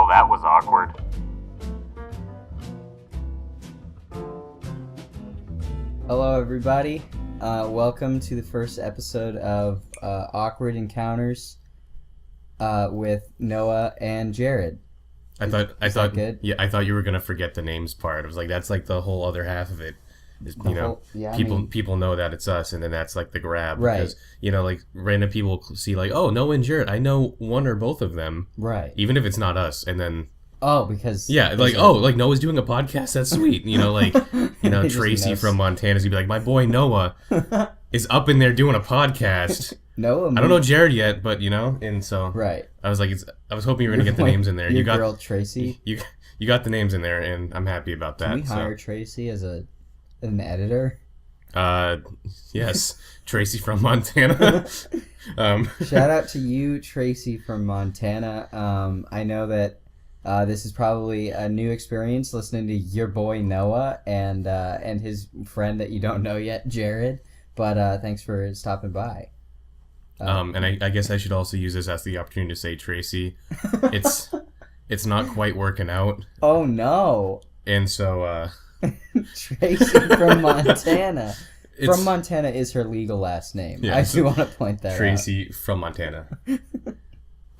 that was awkward. Hello, everybody. Welcome to the first episode of Awkward Encounters with Noah and Jared. I thought good? Yeah, I thought you were gonna forget the names part. I was like, that's like the whole other half of it. Is, people know that it's us, and then that's like the grab, right? Because like random people see like, oh, Noah and Jared, I know one or both of them, right? Even if it's not us, and then because like Noah's doing a podcast. That's sweet. Tracy from Montana's gonna be like, my boy Noah is up in there doing a podcast. Noah, I don't know Jared yet, but and so right. I was like, I was hoping you were gonna get the names in there. You got girl Tracy. You got the names in there, and I'm happy about that. Can we hire Tracy as an editor? Yes, Tracy from Montana. Shout out to you, Tracy from Montana. I know that this is probably a new experience listening to your boy Noah and his friend that you don't know yet, Jared. But thanks for stopping by. And I guess I should also use this as the opportunity to say, Tracy, it's not quite working out. Oh no! And so Tracy from Montana. From Montana is her legal last name. Yeah, I do want to point that Tracy out. Tracy from Montana.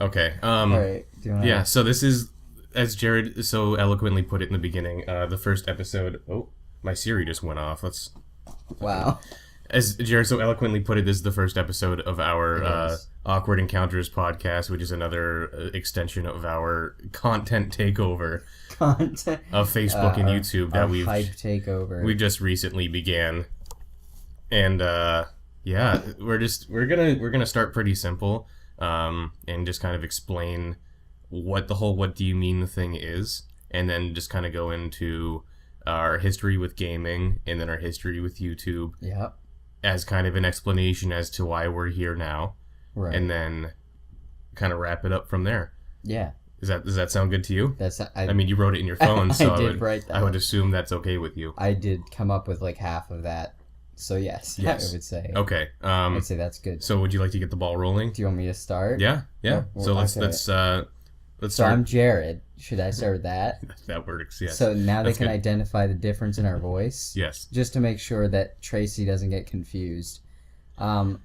Okay. All right. Yeah. So this is, as Jared so eloquently put it in the beginning, the first episode. Oh, my Siri just went off. Wow. As Jared so eloquently put it, this is the first episode of our Awkward Encounters podcast, which is another extension of our content takeover of Facebook and YouTube that we've hype takeover. We just recently began, and we're gonna start pretty simple, and just kind of explain what the whole "what do you mean" thing is, and then just kind of go into our history with gaming, and then our history with YouTube. Yep. As kind of an explanation as to why we're here now, right? And then kind of wrap it up from there. Yeah. Does that sound good to you? I mean, you wrote it in your phone, so I would assume that's okay with you. I did come up with like half of that, so yes. I would say. Okay. I'd say that's good. So would you like to get the ball rolling? Do you want me to start? Yeah. Oh, well, so let's start. So I'm Jared. Should I start with that? That works, yes. So now they can identify the difference in our voice? Yes. Just to make sure that Tracy doesn't get confused. I'm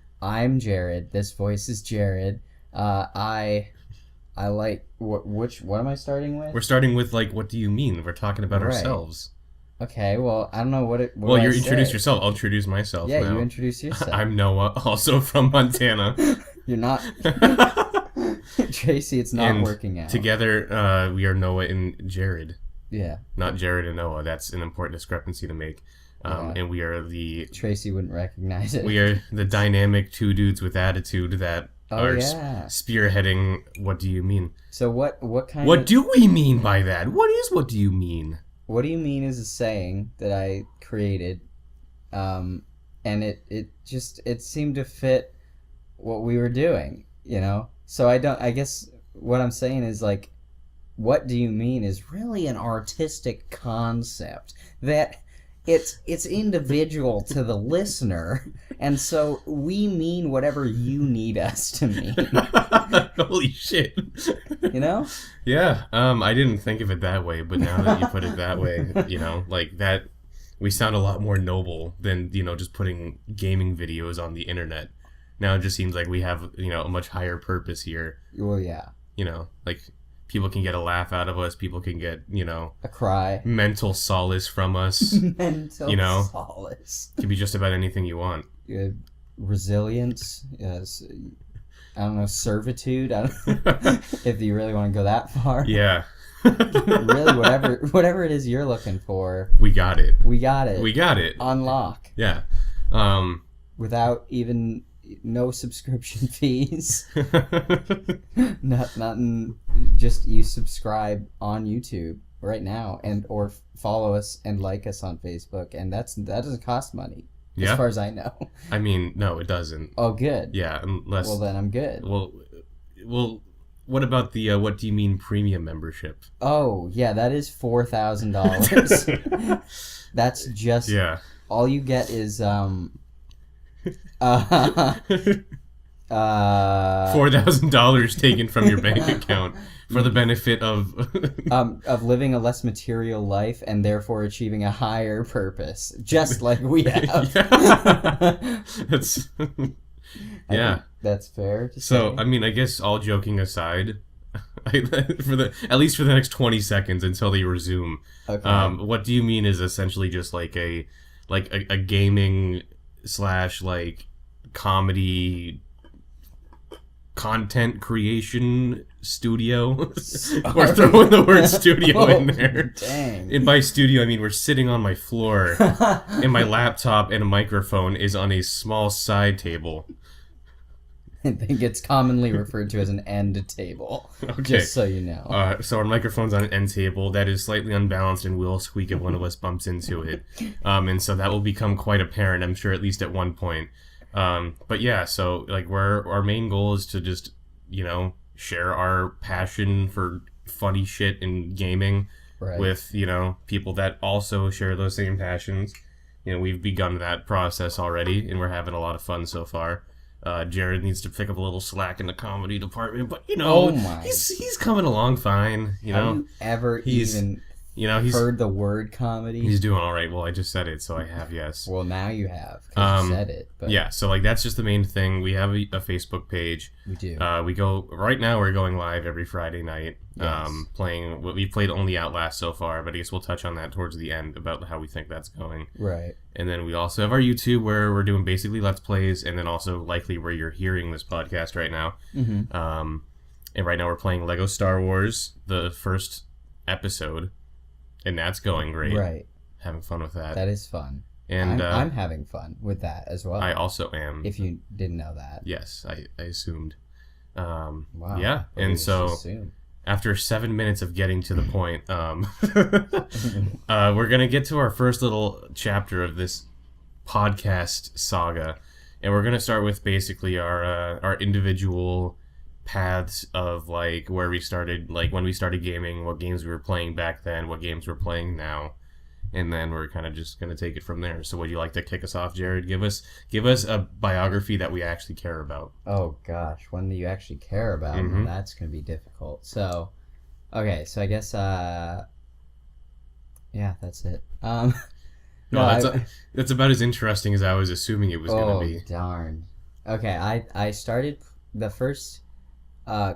Jared. This voice is Jared. I like... What am I starting with? We're starting with, like, what do you mean? We're talking about ourselves. Okay, well, I don't know what you introduce yourself. I'll introduce myself now. Yeah, you introduce yourself. I'm Noah, also from Montana. You're not... Tracy, it's not working out. Together, we are Noah and Jared. Yeah. Not Jared and Noah. That's an important discrepancy to make. And we are the... Tracy wouldn't recognize it. We are the dynamic two dudes with attitude that are spearheading What Do You Mean? So what kind What do we mean by that? What is What Do You Mean? What Do You Mean is a saying that I created. And it seemed to fit what we were doing, So I guess what I'm saying is like, what do you mean is really an artistic concept that it's individual to the listener, and so we mean whatever you need us to mean. Holy shit. Yeah. I didn't think of it that way, but now that you put it that way, like that, we sound a lot more noble than, just putting gaming videos on the internet. Now it just seems like we have, a much higher purpose here. Well, yeah. Like people can get a laugh out of us. People can get, a cry. Mental solace from us. Mental solace. Could be just about anything you want. Resilience. Yes. I don't know, servitude. I don't know if you really want to go that far. Yeah. Really, whatever it is you're looking for. We got it. We got it. We got it. Unlock. Yeah. Without even no subscription fees. Nothing. Just you subscribe on YouTube right now, or follow us and like us on Facebook, and that doesn't cost money. As far as I know. I mean, no, it doesn't. Oh, good. Yeah, unless... Well, then I'm good. Well, what about the What Do You Mean premium membership? Oh, yeah, that is $4,000. That's just... Yeah. All you get is... $4,000 taken from your bank account. for the benefit of of living a less material life and therefore achieving a higher purpose, just like we have. Yeah. That's I yeah. think that's fair to So say. I mean, I guess all joking aside, at least for the next 20 seconds until they resume. Okay. What do you mean is essentially just like a gaming slash like comedy content creation studio? We're throwing the word studio in there. Dang. And by studio, I mean we're sitting on my floor, and my laptop and a microphone is on a small side table. I think it's commonly referred to as an end table. Okay. Just so you know. So our microphone's on an end table that is slightly unbalanced and will squeak if one of us bumps into it. And so that will become quite apparent, I'm sure, at least at one point. But yeah, so like our main goal is to just, share our passion for funny shit and gaming Right. with, people that also share those same passions. We've begun that process already, and we're having a lot of fun so far. Jared needs to pick up a little slack in the comedy department, but Oh my. he's coming along fine. Have you ever he's- even he's heard the word comedy? he's doing all right. Well, I just said it, so I have, yes. Well, now you have, because you said it. But Yeah, so like that's just the main thing. We have a Facebook page. we do. Right now we're going live every Friday night. Yes. Playing what we played only Outlast so far, but I guess we'll touch on that towards the end about how we think that's going. Right. And then we also have our YouTube where we're doing basically Let's Plays, and then also likely where you're hearing this podcast right now. Mm-hmm. And right now we're playing Lego Star Wars, the first episode, and that's going great. Right. Having fun with that. That is fun. And I'm having fun with that as well. I also am. If you didn't know that. Yes, I assumed. Wow. Yeah, What did and you so assume? after 7 minutes of getting to the point, we're gonna get to our first little chapter of this podcast saga, and we're gonna start with basically our individual paths of like where we started, like when we started gaming, what games we were playing back then, what games we're playing now. And then we're kind of just gonna take it from there. So, would you like to kick us off, Jared? Give us a biography that we actually care about. Oh gosh, one that you actually care about. Mhm. That's gonna be difficult. So, okay, so I guess yeah, that's it. No, that's about as interesting as I was assuming it was gonna be. Darn. Okay, I started the first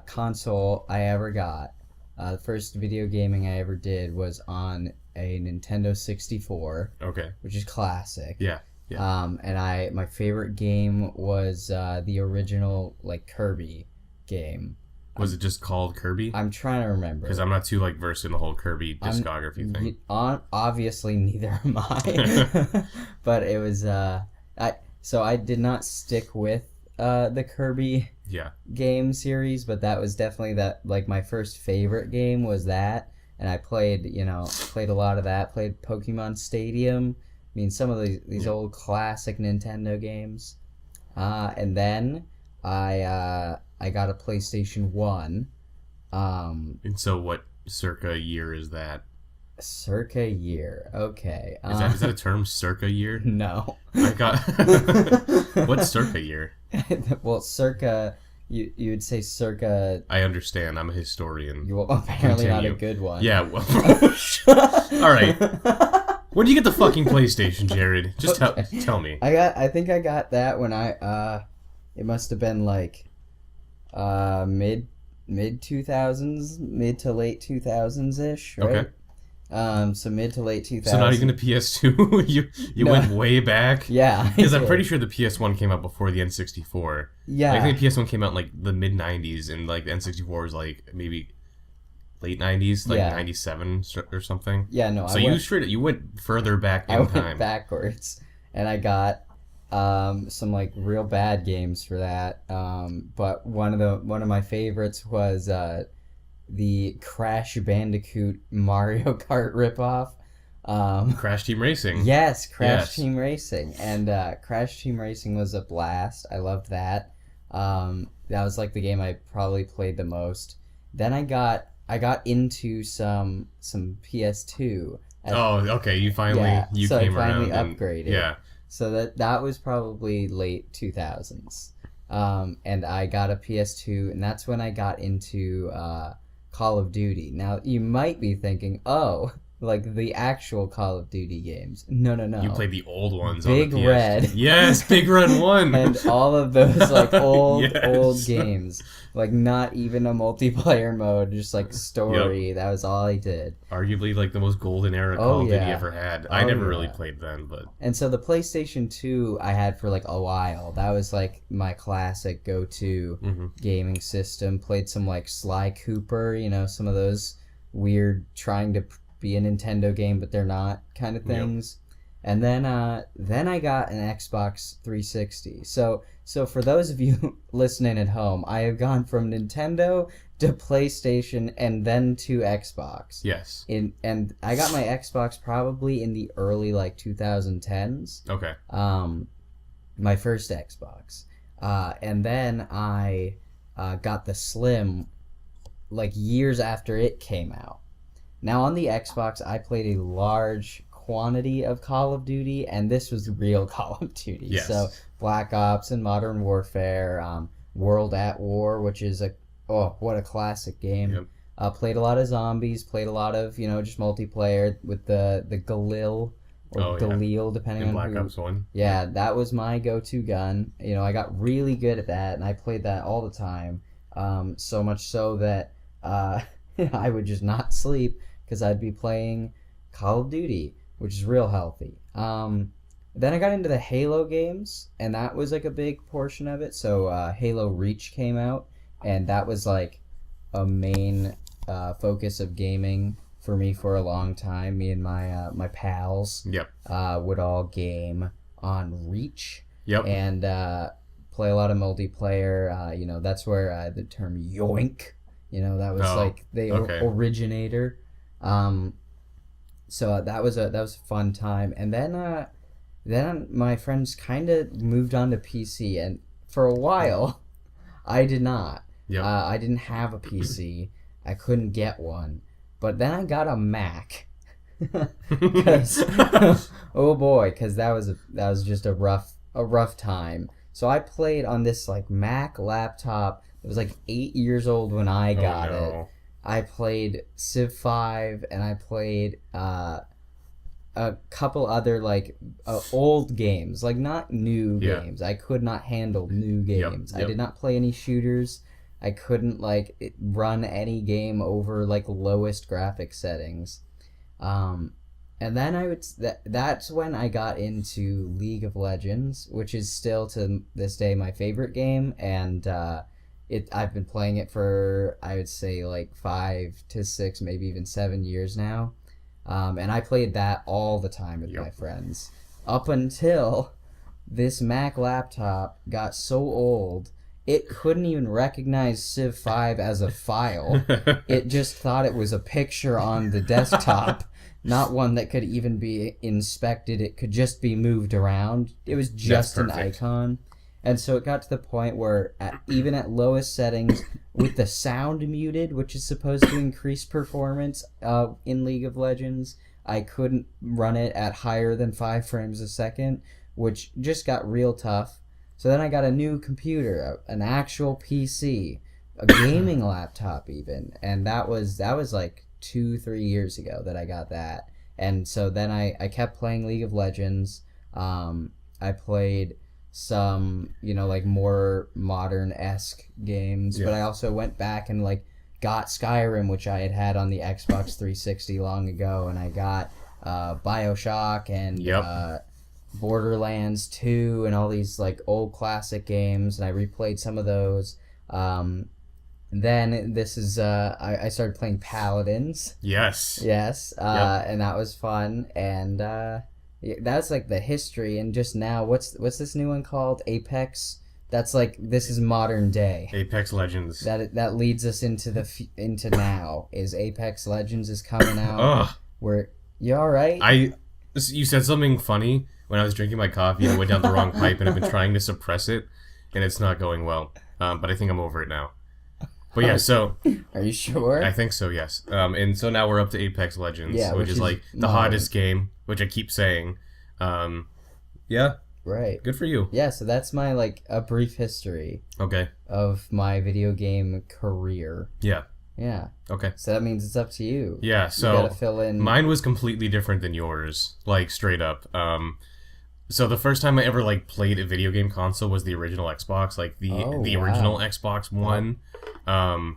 console I ever got. The first video gaming I ever did was on a Nintendo 64, Okay. which is classic. Yeah. And my favorite game was the original like Kirby game. Was it just called Kirby? I'm trying to remember. Because I'm not too like versed in the whole Kirby discography thing. Obviously, neither am I. But it was I did not stick with the Kirby Yeah. game series, but that was definitely like my first favorite game was that, and I played a lot of that. Played Pokemon Stadium. I mean, some of these old classic Nintendo games. And then I got a PlayStation 1. And so, what circa year is that? Circa year. Okay. Is that a term? Circa year? No. I got. What's circa year? Well, circa. You would say circa. I understand. I'm a historian. Well, apparently not a Continue. good one. Yeah. Well, all right. Where do you get the fucking PlayStation, Jared? Just tell me. I think I got that when it must have been like mid 2000s, mid to late 2000s ish, right? Okay. So mid to late 2000s. So not even the PS2. you No. went way back. Yeah. Because I'm pretty sure the PS1 came out before the N64. Yeah. I think the PS1 came out in like the mid 90s, and like the N64 was like maybe late 90s, like Yeah. 97 or something. Yeah. No. So you went further back in I went time. backwards, and I got some like real bad games for that. But one of my favorites was the Crash Bandicoot Mario Kart ripoff. Crash Team Racing. Yes, Crash Yes. Team Racing, and Crash Team Racing was a blast. I loved that. That was like the game I probably played the most. Then I got into some PS2. Oh, okay. You finally so came I finally around. upgraded. Yeah. So that was probably late 2000s. And I got a PS2, and that's when I got into Call of Duty. Now, you might be thinking, oh, like the actual Call of Duty games. No, no, You no. played the old ones Big on the PS2. Red. Yes, Big Red 1. And all of those like old Yes. old games, like not even a multiplayer mode, just like story. That was all I did. Arguably like the most golden era Oh, Call of Duty yeah. ever had. I Oh, never really yeah. played then, but And so the PlayStation 2 I had for like a while. That was like my classic go-to gaming system. Played some like Sly Cooper, you know, some of those weird trying to be a Nintendo game but they're not kind of things. And then I got an Xbox 360. So for those of you listening at home, I have gone from Nintendo to PlayStation and then to Xbox. yes. And I got my Xbox probably in the early like 2010s. Okay. My first Xbox. And then I got the Slim like years after it came out. Now on the Xbox, I played a large quantity of Call of Duty, and this was real Call of Duty. Yes. So Black Ops and Modern Warfare, World at War, which is what a classic game. Yep. Played a lot of zombies, played a lot of, you know, just multiplayer with the Galil or Galil, depending In on Black who. Ops 1. Yeah, that was my go-to gun. You know, I got really good at that, and I played that all the time. So much so that I would just not sleep because I'd be playing Call of Duty, which is real healthy. Then I got into the Halo games, and that was like a big portion of it. So Halo Reach came out, and that was like a main focus of gaming for me for a long time. Me and my pals would all game on Reach and play a lot of multiplayer. You know, that's where the term yoink, you know, that was like the originator. So that was a fun time. And then my friends kind of moved on to PC, and for a while I did not. I didn't have a PC. I couldn't get one. But then I got a Mac. Oh boy, because that was just a rough time. So I played on this like Mac laptop. It was like 8 years old when I got it. I played Civ 5, and I played a couple other like old games, like not new games. I could not handle new games. I did not play any shooters. I couldn't like run any game over like lowest graphic settings. And then that's when I got into League of Legends, which is still to this day my favorite game, and I've been playing it for, I would say, like 5 to 6, maybe even 7 years now. And I played that all the time with my friends. Up until this Mac laptop got so old, it couldn't even recognize Civ 5 as a file. It just thought it was a picture on the desktop, not one that could even be inspected. It could just be moved around. It was just an icon. And so it got to the point where even at lowest settings, with the sound muted, which is supposed to increase performance in League of Legends, I couldn't run it at higher than 5 frames a second, which just got real tough. So then I got a new computer, an actual PC, a gaming laptop even, and that was like 2-3 years ago that I got that. And so then I kept playing League of Legends. I played some, you know, like more modern-esque games, but I also went back and like got Skyrim, which I had on the Xbox 360 long ago, and I got BioShock and Borderlands 2 and all these like old classic games, and I replayed some of those. Then this is I started playing Paladins. Yes. And that was fun, and that's like the history. And just now, what's this new one called? Apex. That's like, this is modern day. Apex Legends. That leads us into now. Is Apex Legends is coming out. Where you all right? You said something funny when I was drinking my coffee, and I went down the wrong pipe, and I've been trying to suppress it, and it's not going well. But I think I'm over it now. But yeah, so... Are you sure? I think so, yes. And so now we're up to Apex Legends, which is like the hottest game, which I keep saying. Yeah. Right. Good for you. Yeah, so that's my, like, a brief history. Okay. Of my video game career. Yeah. Yeah. Okay. So that means it's up to you. Yeah, You gotta so fill in. mine was completely different than yours, like straight up. So the first time I ever like played a video game console was the original Xbox, like Oh the original wow. Xbox Yep. One.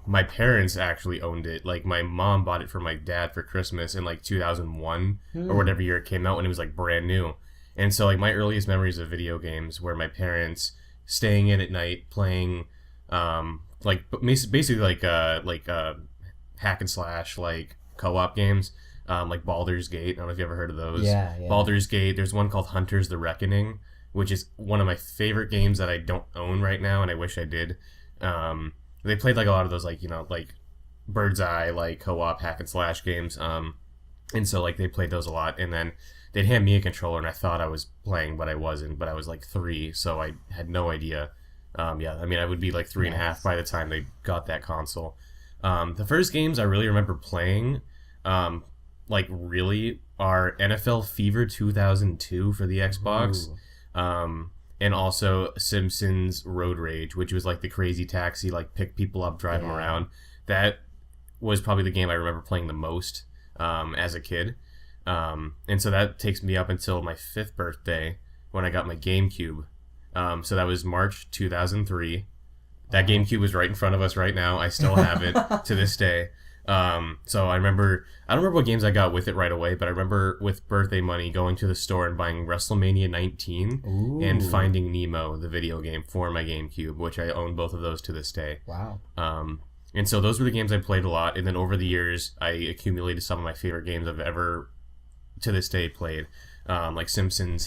My parents actually owned it. Like my mom bought it for my dad for Christmas in like 2001 or Hmm. whatever year it came out when it was like brand new. And so like my earliest memories of video games were my parents staying in at night playing like basically like hack and slash like co-op games, like Baldur's Gate. I don't know if you ever heard of those. Yeah. Yeah. Baldur's Gate. There's one called Hunters: The Reckoning, which is one of my favorite games that I don't own right now, and I wish I did. They played like a lot of those like like bird's eye like co-op hack and slash games. And so like they played those a lot, and then they'd hand me a controller, and I thought I was playing, but I wasn't. But I was like 3, so I had no idea. Yeah, I mean I would be like three and a half Nice. by the time they got that console. The first games I really remember playing, um, like really, are NFL Fever 2002 for the Xbox, Ooh. and also Simpsons Road Rage, which was like the crazy taxi, like pick people up, drive them Yeah. around. That was probably the game I remember playing the most as a kid. And so that takes me up until my 5th birthday when I got my GameCube. So that was March 2003. That Wow. GameCube is right in front of us right now. I still have it to this day. So I remember, I don't remember what games I got with it right away, but I remember with birthday money going to the store and buying WrestleMania 19 and Ooh. Finding Nemo, the video game, for my GameCube, which I own both of those to this day. Wow. And so those were the games I played a lot. And then over the years, I accumulated some of my favorite games I've ever to this day played, like Simpsons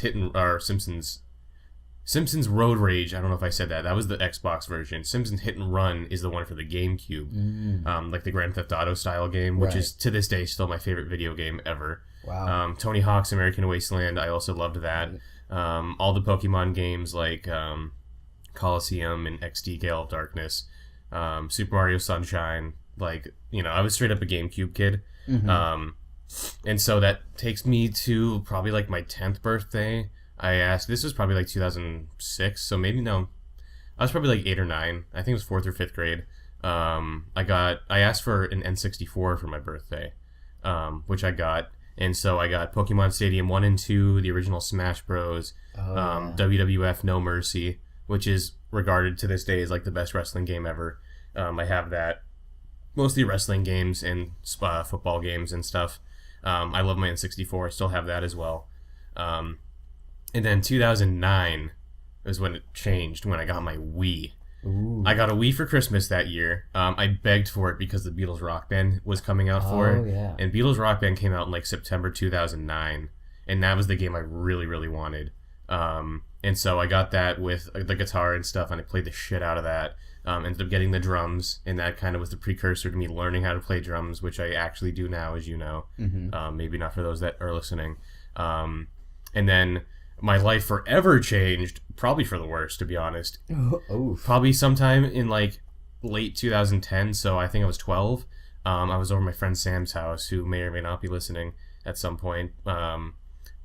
Road Rage. I don't know if I said that. That was the Xbox version. Simpsons Hit and Run is the one for the GameCube, Mm. like the Grand Theft Auto style game, which Right. is to this day still my favorite video game ever. Wow. Tony Hawk's American Wasteland, I also loved that. All the Pokemon games like Coliseum and XD Gale of Darkness, Super Mario Sunshine. Like, I was straight up a GameCube kid. Mhm. And so that takes me to probably like my 10th birthday. I asked, this was probably like 2006, so maybe no, I was probably like 8 or 9. I think it was 4th or 5th grade. I asked for an N64 for my birthday, which I got. And so I got Pokemon Stadium 1 and 2, the original Smash Bros, Oh, yeah. WWF No Mercy, which is regarded to this day as like the best wrestling game ever. I have that. Mostly wrestling games and football games and stuff. I love my N64. I still have that as well. And then 2009 was when it changed, when I got my Wii. Ooh. I got a Wii for Christmas that year. I begged for it because the Beatles Rock Band was coming out for Oh, it. yeah. And Beatles Rock Band came out in like September 2009. And that was the game I really, really wanted. And so I got that with the guitar and stuff, and I played the shit out of that. Ended up getting the drums, and that kind of was the precursor to me learning how to play drums, which I actually do now, as you know. Mhm. Maybe not for those that are listening. And then my life forever changed, probably for the worse, to be honest. Oof. Probably sometime in like late 2010, so I think I was 12. I was over at my friend Sam's house, who may or may not be listening at some point.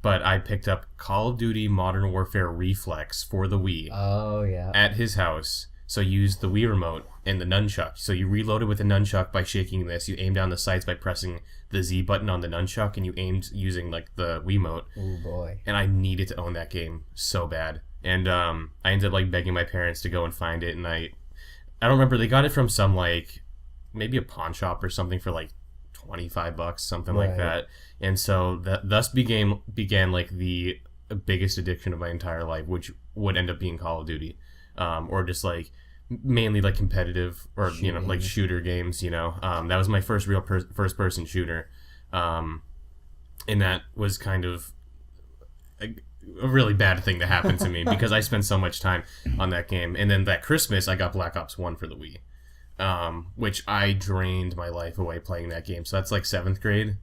But I picked up Call of Duty Modern Warfare Reflex for the Wii Oh, yeah. at his house. So you used the Wii remote and the nunchuck. So you reloaded with the nunchuck by shaking this. You aimed down the sights by pressing the Z button on the nunchuck, and you aimed using like the Wiimote. Oh, boy. And I needed to own that game so bad. And I ended up like begging my parents to go and find it. And I don't remember, they got it from some like maybe a pawn shop or something for like $25, something like Right. that. And so that thus began like the biggest addiction of my entire life, which would end up being Call of Duty, or just like mainly like competitive or like shooter games. That was my first real first person shooter, and that was kind of a really bad thing to happen to me because I spent so much time on that game. And then that Christmas, I got Black Ops 1 for the Wii, which I drained my life away playing that game. So that's like 7th grade,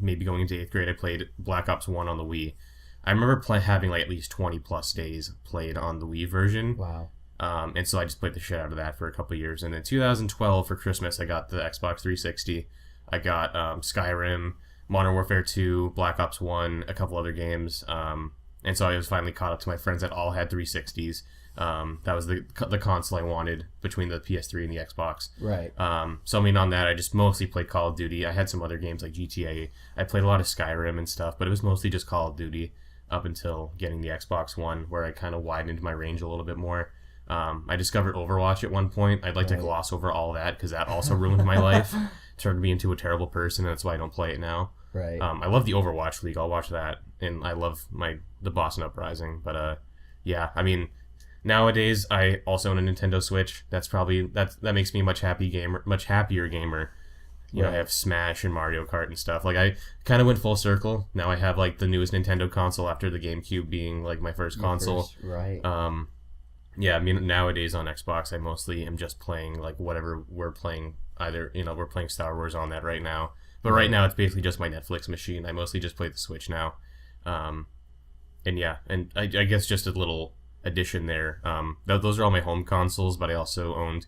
maybe going into 8th grade, I played Black Ops 1 on the Wii. I remember having like at least 20 plus days played on the Wii version. Wow. And so I just played the shit out of that for a couple years. And then 2012 for Christmas, I got the Xbox 360. I got Skyrim, Modern Warfare 2, Black Ops 1, a couple other games. And so I was finally caught up to my friends that all had 360s. That was the console I wanted between the PS3 and the Xbox. Right. So I mean, on that, I just mostly played Call of Duty. I had some other games like GTA. I played a lot of Skyrim and stuff, but it was mostly just Call of Duty up until getting the Xbox One, where I kind of widened my range a little bit more. I discovered Overwatch at one point. I'd like to gloss over all that because that also ruined my life. Turned me into a terrible person, and that's why I don't play it now. Right. I love the Overwatch League. I'll watch that, and I love the Boston Uprising. But yeah, I mean, nowadays I also own a Nintendo Switch. That makes me a much happier gamer. You know, I have Smash and Mario Kart and stuff. Like, I kind of went full circle. Now I have like the newest Nintendo console after the GameCube being like my first console. Right. Yeah, I mean, nowadays on Xbox, I mostly am just playing like whatever we're playing. Either, you know, we're playing Star Wars on that right now. But right now, it's basically just my Netflix machine. I mostly just play the Switch now. And yeah, and I guess just a little addition there. Those are all my home consoles, but I also owned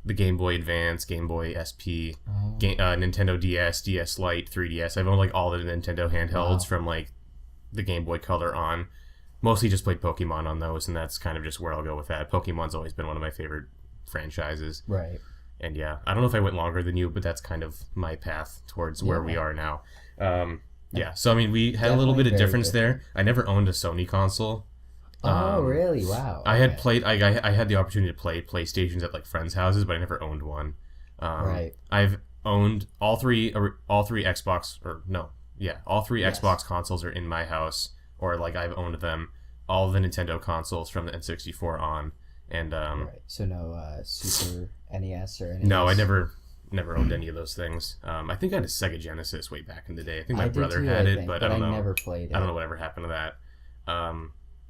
the Game Boy Advance, Game Boy SP, Nintendo DS, DS Lite, 3DS. I've owned like all the Nintendo handhelds from like the Game Boy Color on. Mostly just played Pokemon on those, and that's kind of just where I'll go with that. Pokemon's always been one of my favorite franchises. Right. And yeah, I don't know if I went longer than you, but that's kind of my path towards where we are now. Yeah, so I mean, we had a little bit of difference there. I never owned a Sony console. Oh, really? Wow. I had played. I had the opportunity to play PlayStations at like friends' houses, but I never owned one. Right. I've owned all three Xbox, or no, yeah, all three Xbox consoles are in my house, or like I've owned them. All the Nintendo consoles from the N64 on, and right. So no Super NES or NES? No, I never owned any of those things. I think I had a Sega Genesis way back in the day. I think my brother had it, but I don't know. Never played it. I don't know whatever happened to that.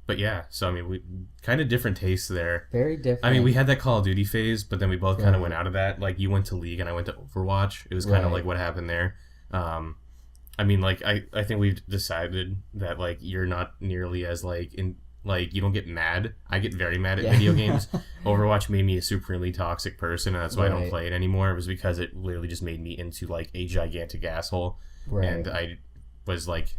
But yeah, so I mean, we kind of different tastes there. Very different. I mean, we had that Call of Duty phase, but then we both kind of went out of that. Like, you went to League and I went to Overwatch. It was kind of like what happened there. I mean, like, I think we've decided that like you're not nearly as like you don't get mad. I get very mad at video games. Overwatch made me a supremely toxic person, and that's why I don't play it anymore. It was because it literally just made me into like a gigantic asshole, and I was like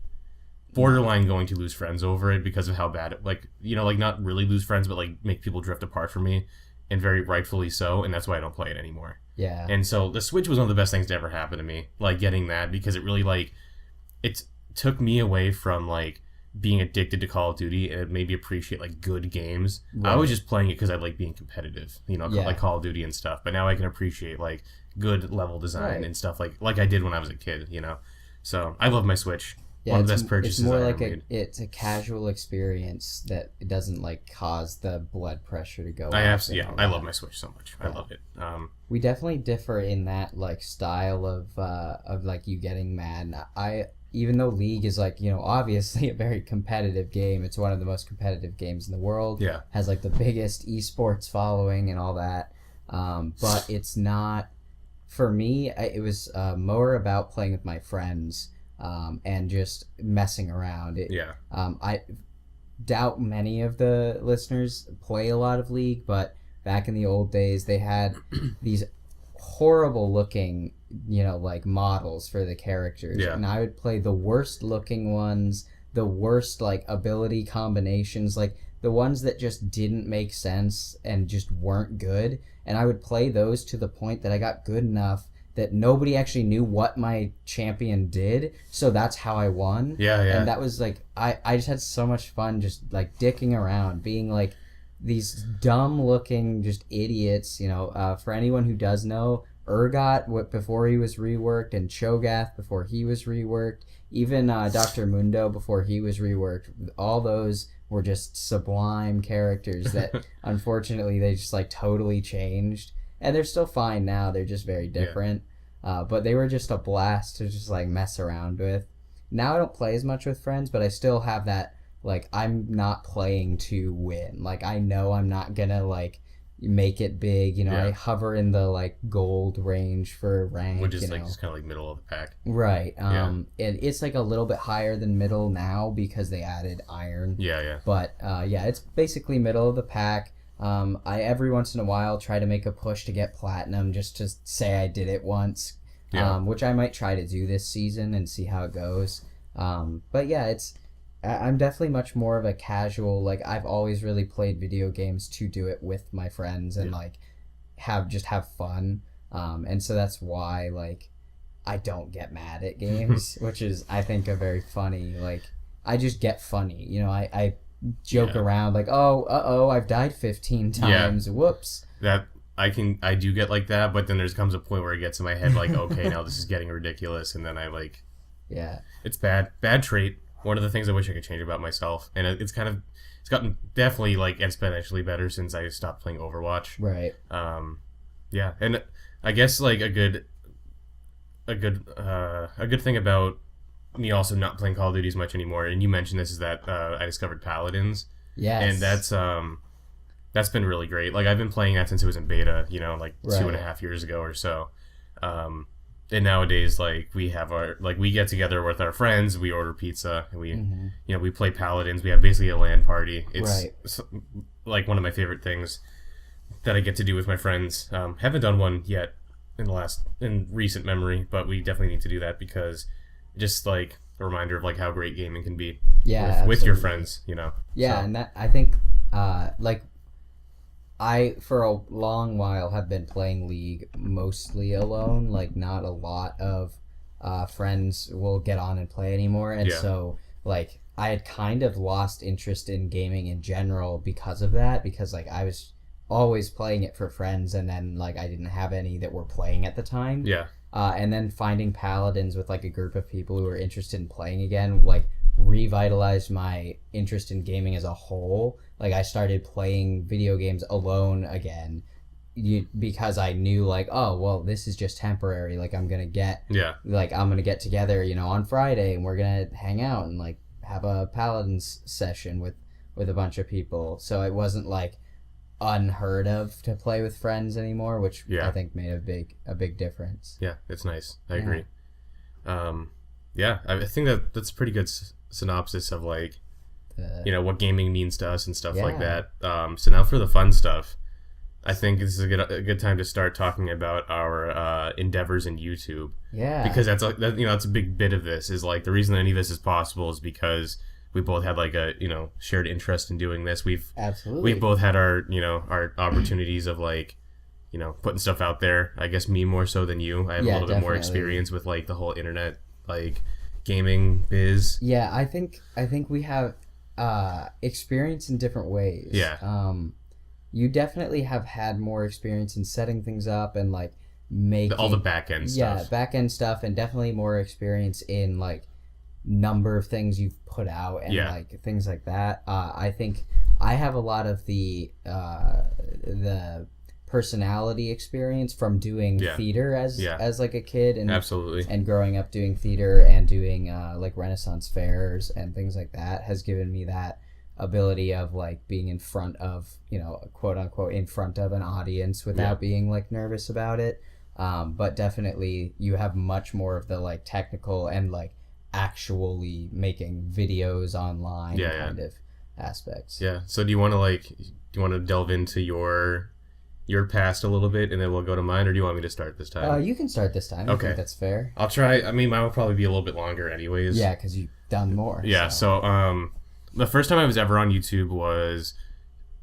borderline going to lose friends over it because of how bad it, like, you know, like not really lose friends, but like make people drift apart from me, and very rightfully so. And that's why I don't play it anymore. Yeah. And so the Switch was one of the best things to ever happen to me, like getting that, because it really like it took me away from like being addicted to Call of Duty, and it made me appreciate like good games. I was just playing it because I like being competitive, you know, like Call of Duty and stuff. But now I can appreciate like good level design and stuff like I did when I was a kid, you know. So I love my Switch. Yeah, one of the best purchases it's more I like ever made. It's a casual experience that it doesn't like cause the blood pressure to go up. I love my Switch so much. I love it. We definitely differ in that like style of like you getting mad. And even though League is like, you know, obviously a very competitive game, it's one of the most competitive games in the world. Yeah. Has like the biggest esports following and all that. But it's not, for me, it was more about playing with my friends and just messing around. I doubt many of the listeners play a lot of League, but back in the old days, they had these horrible looking, you know, like models for the characters, and I would play the worst looking ones, the worst like ability combinations, like the ones that just didn't make sense and just weren't good, and I would play those to the point that I got good enough that nobody actually knew what my champion did, so that's how I won. And that was like I just had so much fun just like dicking around, being like these dumb looking just idiots, you know. For anyone who does know, Urgot before he was reworked, and Cho'Gath before he was reworked, even Dr. Mundo before he was reworked, all those were just sublime characters that unfortunately they just like totally changed, and they're still fine now, they're just very different. But they were just a blast to just like mess around with. Now I don't play as much with friends, but I still have that, like, I'm not playing to win. Like, I know I'm not gonna like make it big, you know. I hover in the like gold range for rank, which is like just kind of like middle of the pack, right? And it's like a little bit higher than middle now because they added iron. But it's basically middle of the pack. I every once in a while try to make a push to get platinum, just to say I did it once, which I might try to do this season and see how it goes. But yeah, I'm definitely much more of a casual, like I've always really played video games to do it with my friends and Yeah. like have fun. And so that's why like I don't get mad at games, which is I think a very funny like I just get funny. I joke Yeah. around like, oh, I've died 15 Yeah. times. Whoops. That I do get like that, but then there's comes a point where it gets in my head like, okay, now this is getting ridiculous, and then I like Yeah. it's bad trait. One of the things I wish I could change about myself, and it's gotten definitely like exponentially better since I stopped playing Overwatch. Right. Yeah, and I guess like a good thing about me also not playing Call of Duty as much anymore, and you mentioned this, is that I discovered Paladins, Yes. and that's been really great. Like I've been playing that since it was in beta, like Right. 2.5 years ago or so. And nowadays, like we get together with our friends, we order pizza, and we play Paladins. We have basically a LAN party. Right. It's like one of my favorite things that I get to do with my friends. Haven't done one yet in recent memory, but we definitely need to do that because just like a reminder of like how great gaming can be Yeah. with your Absolutely. friends. Yeah, So, and that I think like I for a long while have been playing League mostly alone. Like not a lot of friends will get on and play anymore, and Yeah. so like I had kind of lost interest in gaming in general because of that. Because like I was always playing it for friends, and then like I didn't have any that were playing at the time. yeah, And then finding Paladins with like a group of people who were interested in playing again, like revitalized my interest in gaming as a whole. Like I started playing video games alone again, because I knew like, oh well, this is just temporary. Like I'm yeah, gonna get together, on Friday, and we're gonna hang out and like have a Paladins session with a bunch of people. So it wasn't like unheard of to play with friends anymore, which yeah. I think made a big difference. Yeah, it's nice. I Yeah. agree. Yeah, I think that's a pretty good synopsis of like what gaming means to us and stuff like Yeah. that. So now for the fun stuff, I think this is a good time to start talking about our endeavors in YouTube, Yeah. because that's a big bit of this. Is like the reason any of this is possible is because we both had like a shared interest in doing this. Absolutely. We've both had our opportunities of like putting stuff out there. I guess me more so than you. I have a Yeah, little bit more definitely. experience with like the whole internet like gaming biz. Yeah, I think we have experience in different ways. Yeah. You definitely have had more experience in setting things up and like making All the back end stuff. back end stuff, and definitely more experience in like number of things you've put out and Yeah. like things like that. I think I have a lot of the personality experience from doing Yeah. theater Yeah. as like a kid, and Absolutely. growing up doing theater and doing like Renaissance fairs and things like that has given me that ability of like being in front of quote unquote in front of an audience without Yeah. being like nervous about it. But definitely you have much more of the like technical and like actually making videos online Yeah, kind of aspects. Yeah. So do you want to delve into your past a little bit, and then we'll go to mine, or do you want me to start this time? You can start this time. I Okay. think that's fair. I'll try. I mean, mine will probably be a little bit longer, anyways. Yeah, because you've done more. Yeah. So, the first time I was ever on YouTube was,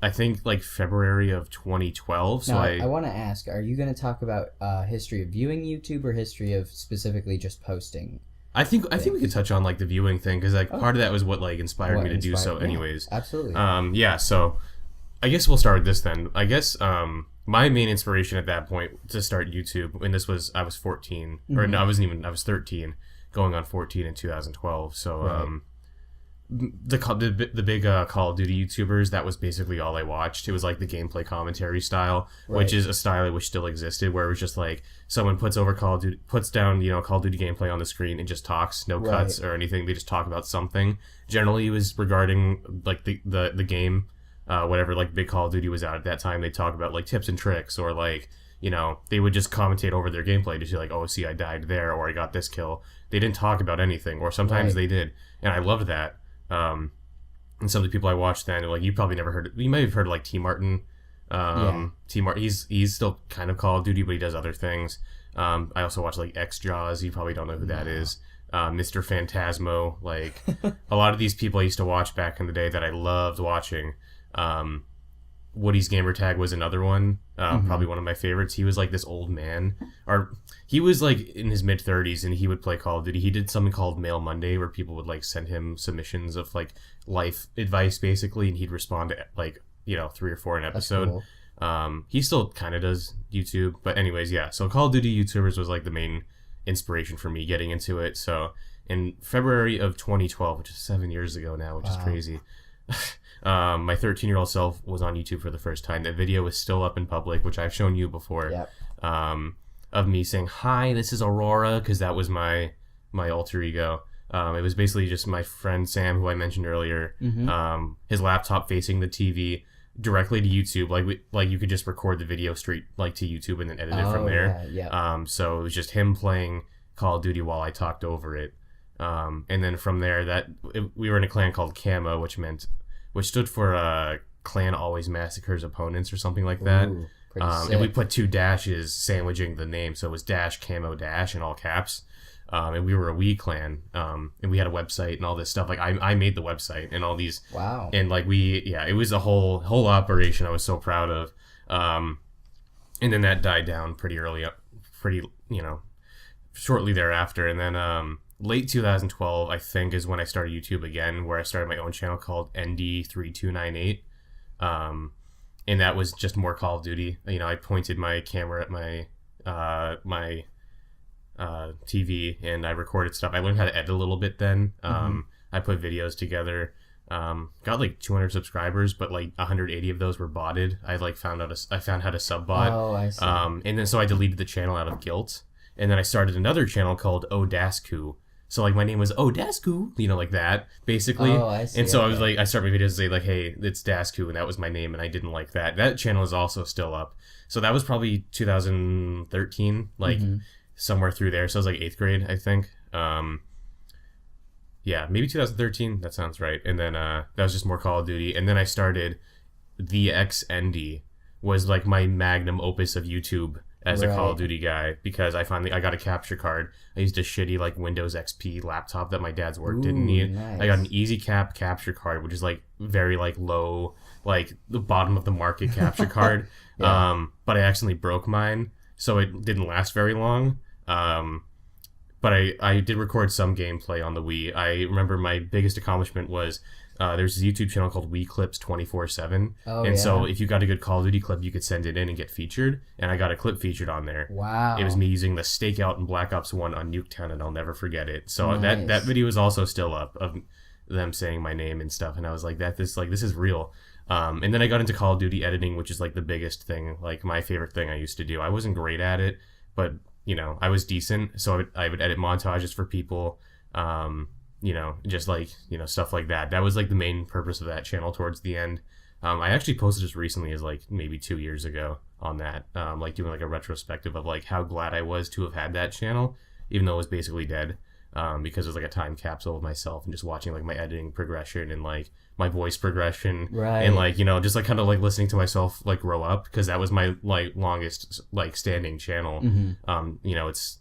I think, like February of 2012. So Now, I I want to ask, are you going to talk about history of viewing YouTube or history of specifically just posting? I think we could touch on like the viewing thing, because like Oh. part of that was what like inspired What me to do so. inspired- yeah, Anyways. absolutely. Yeah. So, I guess we'll start with this then. I guess my main inspiration at that point to start YouTube, and I was 14, or no, I was 13, going on 14 in 2012. So Right. the big Call of Duty YouTubers, that was basically all I watched. It was like the gameplay commentary style, Right. which is a style I wish still existed, where it was just like someone puts down Call of Duty gameplay on the screen and just talks, no Right. cuts or anything. They just talk about something. Generally, it was regarding like the game. Whatever like big Call of Duty was out at that time, they talk about like tips and tricks, or like they would just commentate over their gameplay to say like, oh, see, I died there, or I got this kill. They didn't talk about anything, or sometimes Right. they did, and I loved that. And some of the people I watched then, like you probably never heard. You may have heard of like T Martin. Yeah. T Martin, he's still kind of Call of Duty, but he does other things. I also watch like X Jaws. You probably don't know who that is. Mr. Phantasmo, like a lot of these people I used to watch back in the day that I loved watching. Um, Woody's Gamertag was another one, probably one of my favorites. He was like this old man, or he was like in his mid 30s, and he would play Call of Duty. He did something called Mail Monday, where people would like send him submissions of like life advice, basically, and he'd respond to like 3 or 4 an episode. Cool. He still kind of does YouTube, but anyways, yeah. So Call of Duty YouTubers was like the main inspiration for me getting into it. So in February of 2012, which is 7 years ago now, which is crazy. My 13-year-old self was on YouTube for the first time. That video is still up in public, which I've shown you before. Yep. Of me saying, "Hi, this is Aurora," because that was my alter ego. It was basically just my friend Sam, who I mentioned earlier. His laptop facing the TV directly to YouTube. Like you could just record the video straight like to YouTube and then edit it from there. Yeah. So it was just him playing Call of Duty while I talked over it. And then from there, we were in a clan called Camo, which stood for Clan Always Massacres Opponents or something like that. Ooh, pretty sick. And we put 2 dashes sandwiching the name, so it was dash camo dash in all caps. And we were a Wii clan, and we had a website and all this stuff. Like I made the website and all these. Wow. And like it was a whole operation. I was so proud of. And then that died down pretty early, shortly thereafter. And then late 2012, I think, is when I started YouTube again, where I started my own channel called ND3298. And that was just more Call of Duty. I pointed my camera at my TV and I recorded stuff. I learned how to edit a little bit then. I put videos together. Got like 200 subscribers, but like 180 of those were botted. I found how to sub bot. Oh, I see. And then so I deleted the channel out of guilt. And then I started another channel called Odasku. So like my name was Dasku, like that, basically. Oh, I see. And so I was Okay. like, I started my videos to say like, hey, it's Dasku, and that was my name, and I didn't like that. That channel is also still up. So that was probably 2013, like somewhere through there. So I was like 8th grade, I think. Yeah, maybe 2013. That sounds right. And then that was just more Call of Duty. And then I started the XND, was like my magnum opus of YouTube as a Call of Duty guy, because I got a capture card. I used a shitty like Windows XP laptop that my dad's work didn't need. Nice. I got an easy capture card, which is like very like low, like the bottom of the market capture card. But I accidentally broke mine, so it didn't last very long. But I did record some gameplay on the Wii. I remember my biggest accomplishment was there's a YouTube channel called Wii Clips 24/7. Oh, and yeah. so if you got a good Call of Duty clip, you could send it in and get featured. And I got a clip featured on there. Wow. It was me using the stakeout in Black Ops 1 on Nuketown, and I'll never forget it. So Nice. that video is also still up of them saying my name and stuff. And I was like, this is real. And then I got into Call of Duty editing, which is like the biggest thing, like my favorite thing I used to do. I wasn't great at it, but I was decent. So I would edit montages for people, just like, stuff like that. That was like the main purpose of that channel towards the end. I actually posted as recently as like maybe 2 years ago on that, like doing like a retrospective of like how glad I was to have had that channel, even though it was basically dead, because it was like a time capsule of myself and just watching like my editing progression and like my voice progression, Right. and like just like kind of like listening to myself like grow up, because that was my like longest like standing channel. It's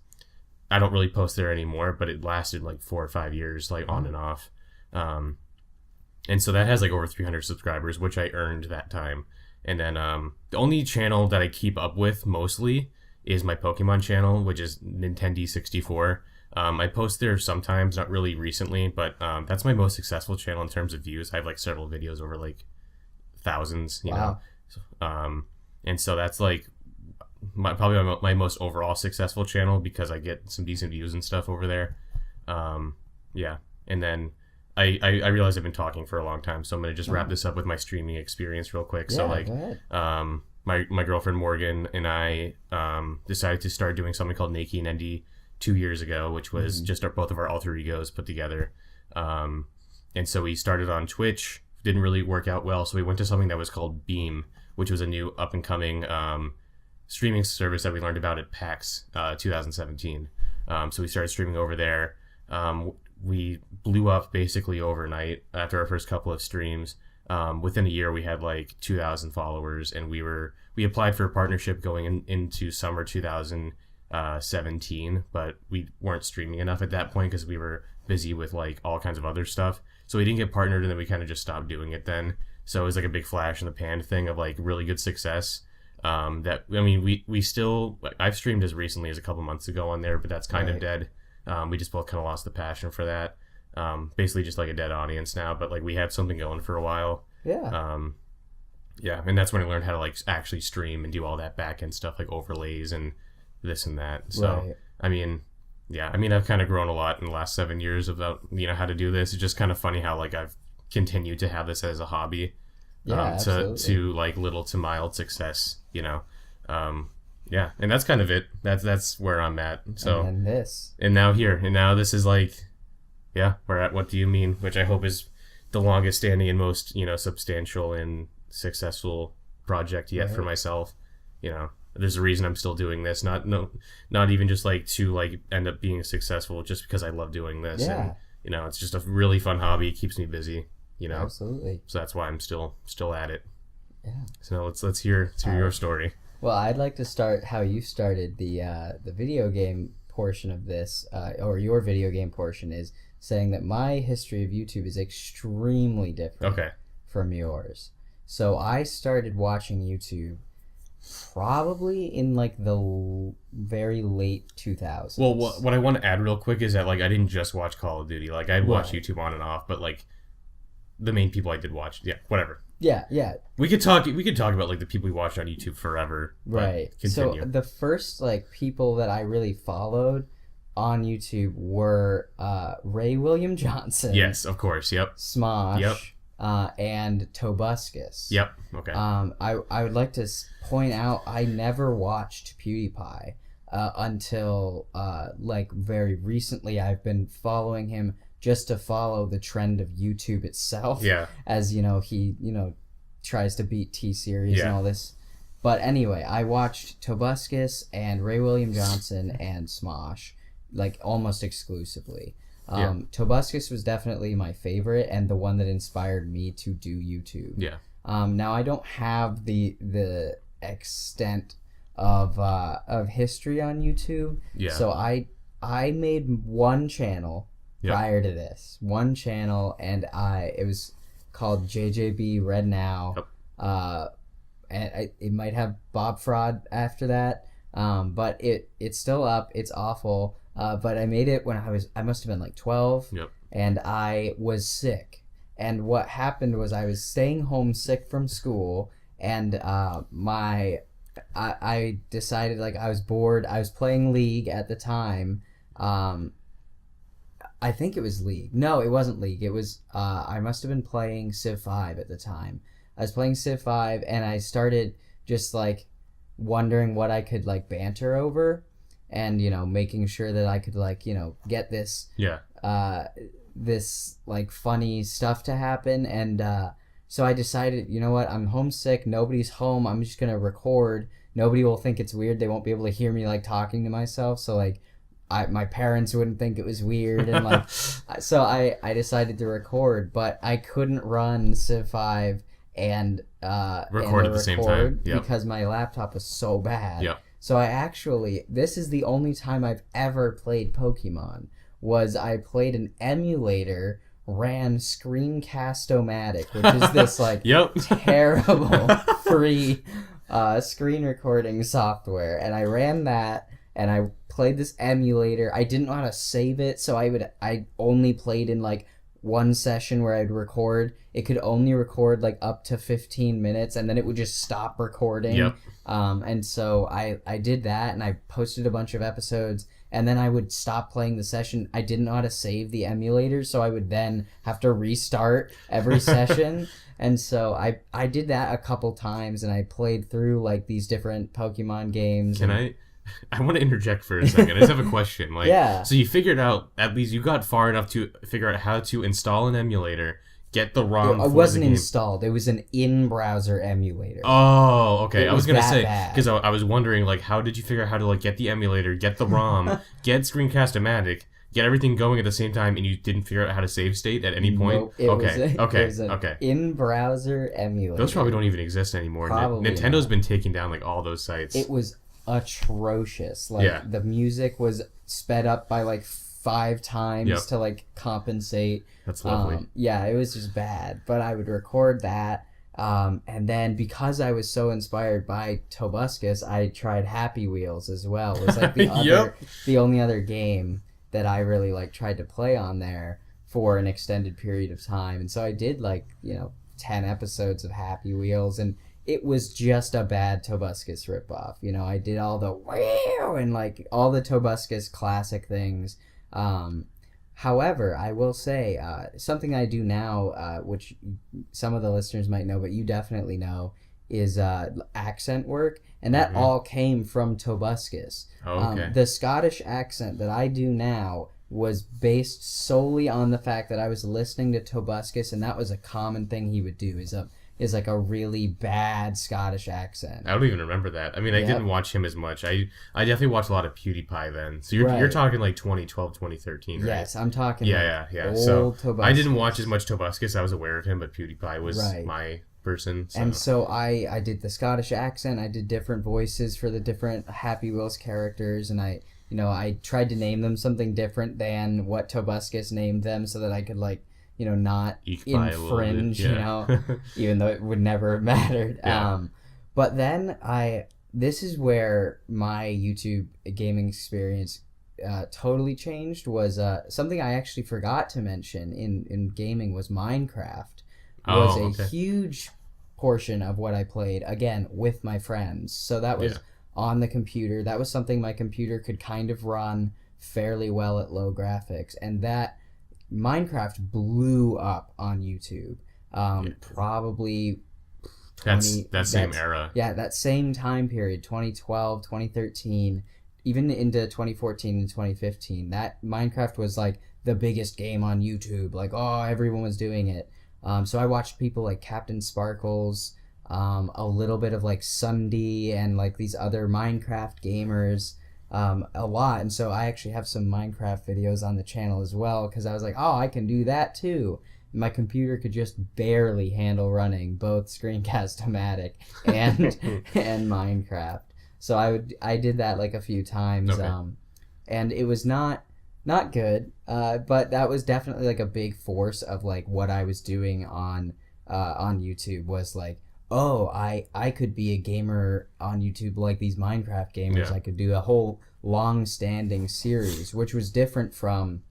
I don't really post there anymore, but it lasted like 4 or 5 years, like on and off. And so that has like over 300 subscribers, which I earned that time. And then the only channel that I keep up with mostly is my Pokemon channel, which is Nintendo 64. I post there sometimes, not really recently, but that's my most successful channel in terms of views. I have like several videos over like thousands, you know. And so that's like probably my most overall successful channel, because I get some decent views and stuff over there. And then I realize I've been talking for a long time, so I'm gonna just wrap this up with my streaming experience real quick. So like, go ahead. my girlfriend Morgan and I decided to start doing something called Nakey and Endy 2 years ago, which was just both of our alter egos put together. And so we started on Twitch. Didn't really work out well, so we went to something that was called Beam, which was a new up and coming streaming service that we learned about at PAX 2017. So we started streaming over there. We blew up basically overnight after our first couple of streams. Within a year, we had like 2,000 followers, and we applied for a partnership going into summer 2018, 17, but we weren't streaming enough at that point because we were busy with like all kinds of other stuff. So we didn't get partnered, and then we kind of just stopped doing it then. So it was like a big flash in the pan thing of like really good success. That I mean, we still, I've streamed as recently as a couple months ago on there, but that's kind of dead. We just both kind of lost the passion for that. Basically just like a dead audience now, but like we had something going for a while. Yeah. Yeah, and that's when I learned how to like actually stream and do all that back end stuff like overlays and this and that. So I mean, yeah, I mean I've kind of grown a lot in the last 7 years about how to do this. It's just kind of funny how like I've continued to have this as a hobby. To like little to mild success, yeah, and that's kind of it. That's where I'm at. So and now this is like, yeah, we're at What Do You Mean, which I hope is the longest standing and most substantial and successful project yet for myself. There's a reason I'm still doing this, not even just like to like end up being successful, just because I love doing this. And it's just a really fun hobby. It keeps me busy. Absolutely. So that's why I'm still at it. Yeah. So let's hear your story. Well, I'd like to start how you started the video game portion of this, or your video game portion, is saying that my history of YouTube is extremely different from yours. So I started watching YouTube probably in like the very late 2000s. Well, what I want to add real quick is that like I didn't just watch Call of Duty. Like I'd watch YouTube on and off, but like the main people I did watch, whatever. Yeah. We could talk about like the people we watched on YouTube forever. Right. Continue. So the first like people that I really followed on YouTube were Ray William Johnson. Yes, of course. Yep. Smosh. Yep. And Tobuscus. Yep. Okay. I would like to point out I never watched PewDiePie until like very recently. I've been following him just to follow the trend of YouTube itself. Yeah. As he tries to beat T-Series and all this. But anyway, I watched Tobuscus and Ray William Johnson and Smosh like almost exclusively. Tobuscus was definitely my favorite and the one that inspired me to do YouTube. Yeah. Now I don't have the extent of history on YouTube. Yeah. So I made one channel prior to this. One channel, and it was called JJB Red Now. Yep. And it might have Bob Fraud after that. But it's still up. It's awful. But I made it when I must have been like 12. Yep. And I was sick. And what happened was I was staying home sick from school, and I decided, like, I was bored. I was playing League at the time. I think it was League. No, it wasn't League. It was I must have been playing Civ 5 at the time. I was playing Civ 5, and I started just like wondering what I could like banter over, and making sure that I could like get this this like funny stuff to happen. And so I decided, you know what, I'm homesick, nobody's home, I'm just gonna record. Nobody will think it's weird. They won't be able to hear me like talking to myself, so like my parents wouldn't think it was weird. And like so I decided to record, but I couldn't run Civ 5 and record at the same time. Yep. Because my laptop was so bad. Yep. So this is the only time I've ever played Pokemon, was I played an emulator, ran Screencast-O-Matic, which is this like terrible free screen recording software, and I ran that, and I played this emulator. I didn't know how to save it, so I only played in like one session where I'd record. It could only record like up to 15 minutes, and then it would just stop recording. Yep. And so I did that, and I posted a bunch of episodes, and then I would stop playing the session. I didn't know how to save the emulator, so I would then have to restart every session. And so I did that a couple times, and I played through like these different Pokemon games. I want to interject for a second. I just have a question. Like, so you figured out, at least you got far enough to figure out how to install an emulator, get the ROM. It wasn't installed. It was an in-browser emulator. Oh, okay. I was gonna say, because I was wondering, like, how did you figure out how to like get the emulator, get the ROM, get Screencast-O-Matic, get everything going at the same time, and you didn't figure out how to save state at any point? Nope, it was an in-browser emulator. Those probably don't even exist anymore. Nintendo's been taking down like all those sites. It was atrocious. Like Yeah. the music was sped up by like 5 times Yep. to like compensate. That's lovely. Yeah, it was just bad. But I would record that. And then because I was so inspired by Tobuscus, I tried Happy Wheels as well. It was like Yep. the only other game that I really like tried to play on there for an extended period of time. And so I did like, 10 episodes of Happy Wheels, and it was just a bad Tobuscus ripoff. I did all the wow and like all the Tobuscus classic things. However, I will say something I do now, which some of the listeners might know, but you definitely know, is accent work, and that all came from Tobuscus. Oh, okay. The Scottish accent that I do now was based solely on the fact that I was listening to Tobuscus, and that was a common thing he would do. Is like a really bad Scottish accent. I don't even remember that. I mean, I Yep. didn't watch him as much. I definitely watched a lot of PewDiePie then. So you're Right. talking like 2012, 2013, right? Yes, I'm talking Yeah. old So Tobuscus. I didn't watch as much Tobuscus. I was aware of him, but PewDiePie was Right. my person. So. And so I did the Scottish accent. I did different voices for the different Happy Wheels characters, and I tried to name them something different than what Tobuscus named them, so that I could not Eke by a little bit, infringe, yeah. even though it would never have mattered. Yeah. But then this is where my YouTube gaming experience totally changed. Was something I actually forgot to mention in gaming was Minecraft. Was Oh, a okay. huge portion of what I played, again, with my friends. So that was on the computer. That was something my computer could kind of run fairly well at low graphics. And that Minecraft blew up on YouTube. Probably That same era. Yeah, that same time period, 2012, 2013, even into 2014 and 2015. That Minecraft was like the biggest game on YouTube. Like, oh, everyone was doing it. So I watched people like Captain Sparkles, a little bit of like Sunday and like these other Minecraft gamers, a lot. And so I actually have some Minecraft videos on the channel as well, because I was like, oh, I can do that too. My computer could just barely handle running both Screencast-O-Matic and Minecraft. So I did that like a few times, Okay. and it was not good, but that was definitely like a big force of like what I was doing on YouTube. Was like, oh, I could be a gamer on YouTube like these Minecraft gamers. Yeah. I could do a whole long-standing series, which was different from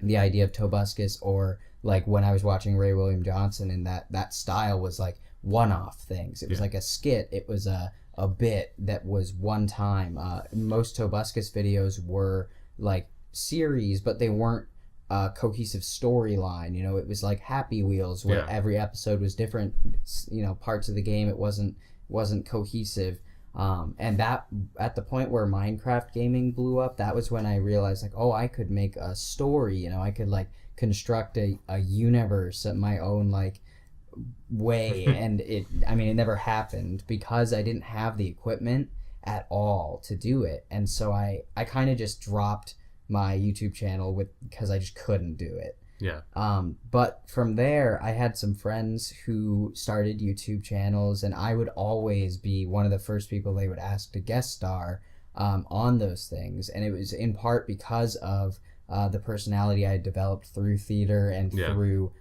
the idea of Tobuscus, or like when I was watching Ray William Johnson, and that style was like one-off things. It was like a skit. It was a bit that was one time. Most Tobuscus videos were like series, but they weren't a cohesive storyline. It was like Happy Wheels, where every episode was different, parts of the game. It wasn't cohesive. And that, at the point where Minecraft gaming blew up, that was when I realized like, oh, I could make a story. I could like construct a universe at my own like way. And it never happened because I didn't have the equipment at all to do it. And so I kind of just dropped my YouTube channel because I just couldn't do it. Yeah. But from there, I had some friends who started YouTube channels, and I would always be one of the first people they would ask to guest star on those things. And it was in part because of the personality I had developed through theater and through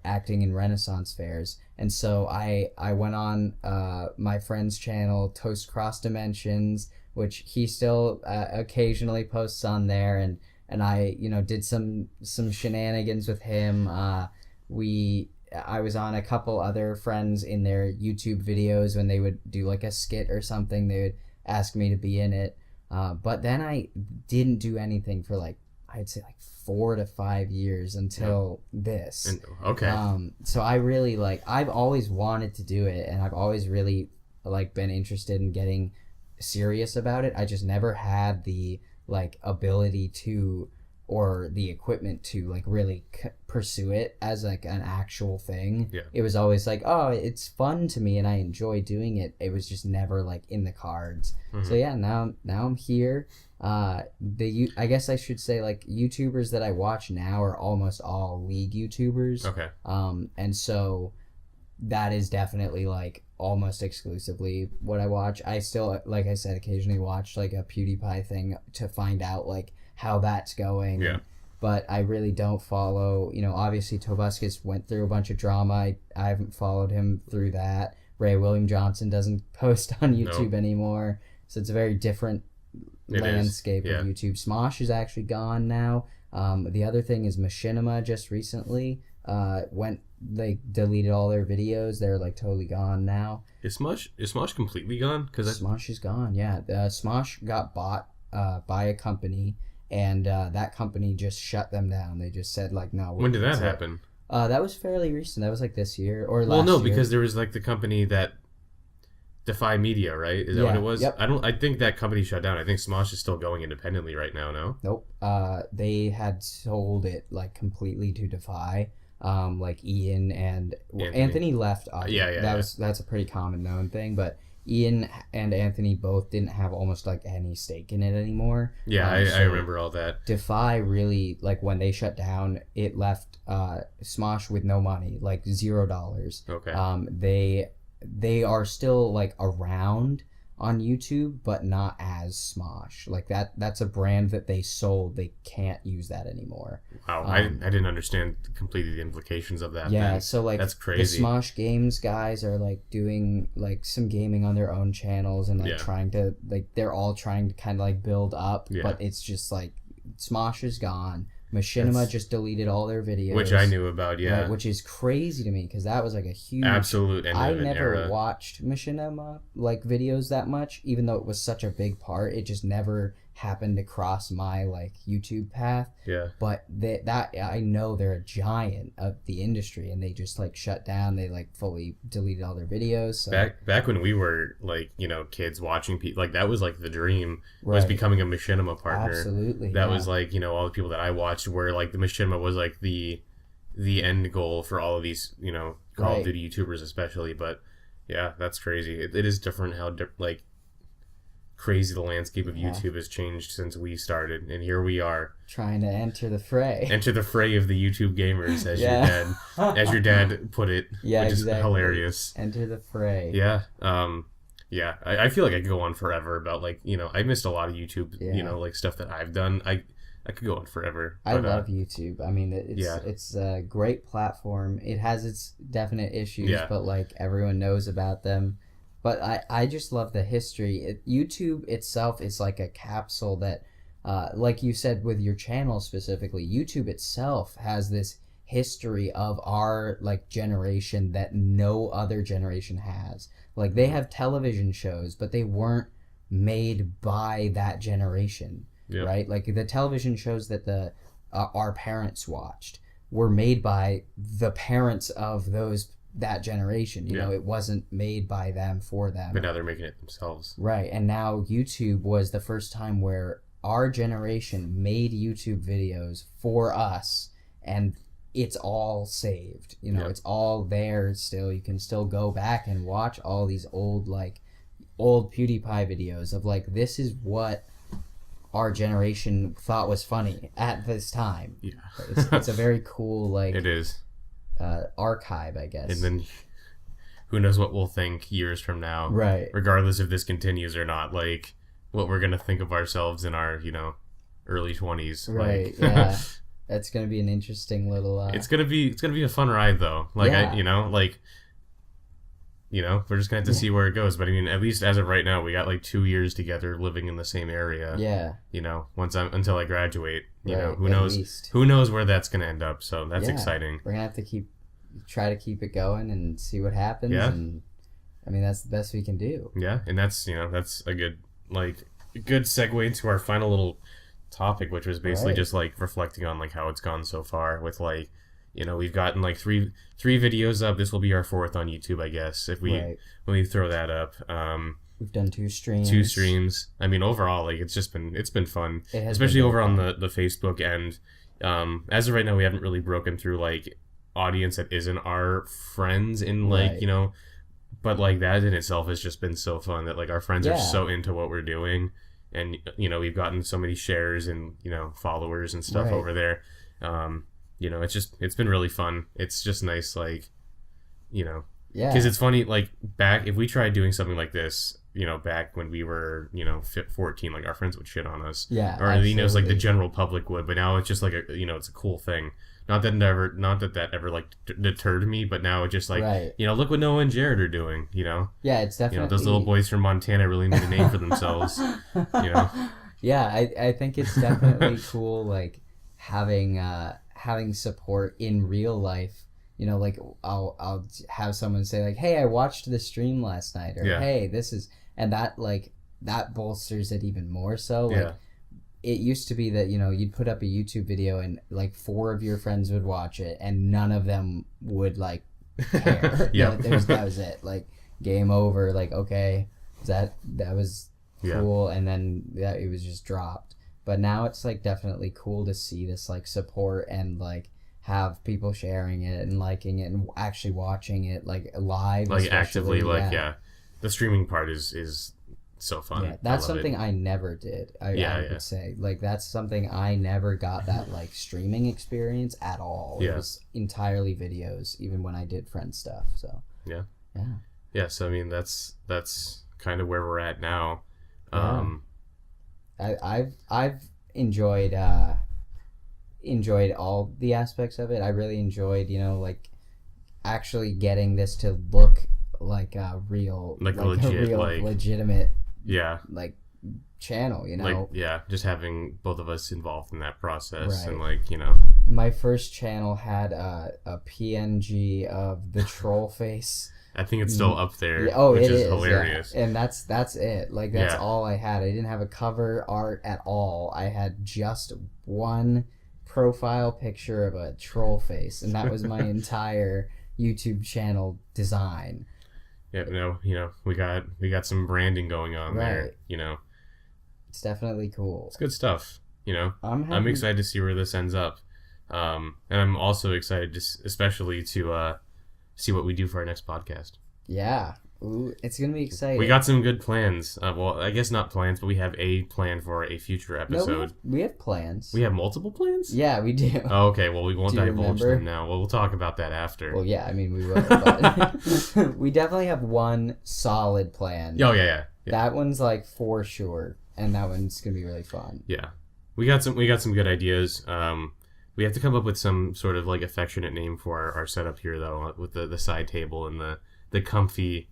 acting in Renaissance fairs. And so I went on my friend's channel, Toast Cross Dimensions, which he still occasionally posts on there, and I did some shenanigans with him. I was on a couple other friends in their YouTube videos. When they would do like a skit or something, they would ask me to be in it. But then I didn't do anything for like, I'd say like 4 to 5 years until this. Okay. So I really I've always wanted to do it, and I've always really been interested in getting serious about it. I just never had the ability to, or the equipment to really pursue it as an actual thing. Yeah. It was always oh, it's fun to me and I enjoy doing it. It was just never in the cards. Mm-hmm. So yeah, now I'm here. I guess I should say YouTubers that I watch now are almost all League YouTubers. Okay. And so that is definitely like almost exclusively what I watch. I still, like I said, occasionally watch like a PewDiePie thing to find out like how that's going. Yeah. But I really don't follow, obviously Tobuscus went through a bunch of drama. I haven't followed him through that. Ray William Johnson doesn't post on YouTube anymore. So it's a very different landscape of YouTube. Smosh is actually gone now. The other thing is Machinima just recently they deleted all their videos. They're like totally gone now. Is Smosh completely gone? Smosh is gone. Yeah, Smosh got bought by a company, and that company just shut them down. They just said like, no. When did that happen? That was fairly recent. That was like this year or last year. Well, no, because there was like the company that Defy Media, right? Is that what it was? Yep. I think that company shut down. I think Smosh is still going independently right now. No. Nope. They had sold it like completely to Defy. Like Ian and Anthony left. That's a pretty common known thing, but Ian and Anthony both didn't have almost like any stake in it anymore. Yeah, I remember all that. Defy really, like when they shut down, it left Smosh with no money, like $0. Okay. They are still like around on YouTube, but not as Smosh. Like that's a brand that they sold. They can't use that anymore. Wow, I didn't understand completely the implications of that. Yeah, then. so like that's crazy. The Smosh Games guys are like doing like some gaming on their own channels and like trying to they're all trying to kind of like build up, but it's just like Smosh is gone. Machinima just deleted all their videos, which I knew about, right, which is crazy to me because that was like a huge absolute end I of an never era. watched Machinima like videos that much, even though it was such a big part. It just never happened to cross my like YouTube path. Yeah. But that I know they're a giant of the industry, and they just like shut down. They like fully deleted all their videos. So. Back when we were like kids watching people, like that was like the dream was becoming a Machinima partner. Absolutely. That was like all the people that I watched were like the Machinima was like the end goal for all of these Call of Duty YouTubers especially. But yeah, that's crazy. It is different how like crazy the landscape of YouTube has changed since we started, and here we are trying to enter the fray of the YouTube gamers, as your dad put it. Yeah, which exactly. is hilarious. Enter the fray. Yeah. I feel like I could go on forever about like I missed a lot of YouTube like stuff that I've done. I could go on forever. I love YouTube. I mean, it's a great platform. It has its definite issues, but like everyone knows about them. But I just love the history. YouTube itself is like a capsule that, like you said with your channel specifically, YouTube itself has this history of our like generation that no other generation has. Like they have television shows, but they weren't made by that generation, right? Like the television shows that our parents watched were made by the parents of that generation. It wasn't made by them for them, but now they're making it themselves, right? And now YouTube was the first time where our generation made YouTube videos for us, and it's all saved. It's all there still. You can still go back and watch all these old PewDiePie videos of like, this is what our generation thought was funny at this time. It's a very cool it is archive, I guess. And then who knows what we'll think years from now, right? Regardless if this continues or not, like what we're gonna think of ourselves in our early 20s, right? Like, yeah, that's gonna be an interesting little. It's gonna be a fun ride though. Like we're just gonna have to see where it goes. But I mean, at least as of right now, we got like 2 years together living in the same area. Yeah. Until I graduate, who at knows? Least. Who knows where that's gonna end up? So that's exciting. We're gonna have to try to keep it going and see what happens. Yeah. And I mean, that's the best we can do. Yeah, and that's a good segue into our final little topic, which was basically just like reflecting on like how it's gone so far with like. We've gotten like three videos up. This will be our fourth on YouTube, I guess, if when we throw that up. We've done 2 streams. I mean, overall, like it's been fun, especially over on the Facebook end. As of right now, we haven't really broken through like audience that isn't our friends in like but like that in itself has just been so fun that like our friends are so into what we're doing, and we've gotten so many shares and followers and stuff over there. It's been really fun. It's just nice, like, Yeah. Because it's funny, like, back, if we tried doing something like this, back when we were, 14, like, our friends would shit on us. Yeah, Or, it's like the absolutely. general public would, but now it's just like, it's a cool thing. Not that ever, like, deterred me, but now it's just like, Right. look what Noah and Jared are doing, Yeah, it's definitely... those little boys from Montana really made a name for themselves, Yeah, I think it's definitely cool, like, having support in real life. Like, I'll have someone say, like, hey, I watched the stream last night, or Yeah. hey, this is... And that, like, that bolsters it even more so. Like, Yeah. it used to be that, you'd put up a YouTube video and, like, 4 of your friends would watch it, and none of them would, like, care. Yeah. That was it. Like, game over. Like, okay, that was cool, and then it was just dropped. But now it's, like, definitely cool to see this, like, support and, like, have people sharing it and liking it and actually watching it, like, live. Like, actively, like, yeah. The streaming part is so fun. Yeah, that's something I never did. I would say, like, that's something I never got, that, like, streaming experience at all. Yeah. It was entirely videos, even when I did friend stuff. So yeah. So I mean, that's kind of where we're at now. I've enjoyed all the aspects of it. I really enjoyed, like, actually getting this to look like a real, like legit, a real, like, legitimate, yeah, like, channel. like, yeah, just having both of us involved in that process, Right. and, like, My first channel had a PNG of the troll face. I think it's still up there. Yeah, which it is is hilarious. Yeah. And that's it. Like, that's Yeah. all I had. I didn't have a cover art at all. I had just one profile picture of a troll face, and that was my entire YouTube channel design. Yeah, we got some branding going on there. It's definitely cool. It's good stuff. I'm excited to see where this ends up, and I'm also excited especially to see what we do for our next podcast. Yeah. Ooh, it's gonna be exciting. We got some good plans. Well, I guess not plans, but we have a plan for a future episode. No, we have plans. We have multiple plans? Yeah, we do. Oh, okay, well, we won't divulge remember? them now. Well, we'll talk about that after. Well, yeah, I mean, we will. But we definitely have one solid plan. Oh, yeah. That one's, like, for sure, and that one's gonna be really fun. Yeah, we got some good ideas. We have to come up with some sort of, like, affectionate name for our setup here, though, with the side table and the comfy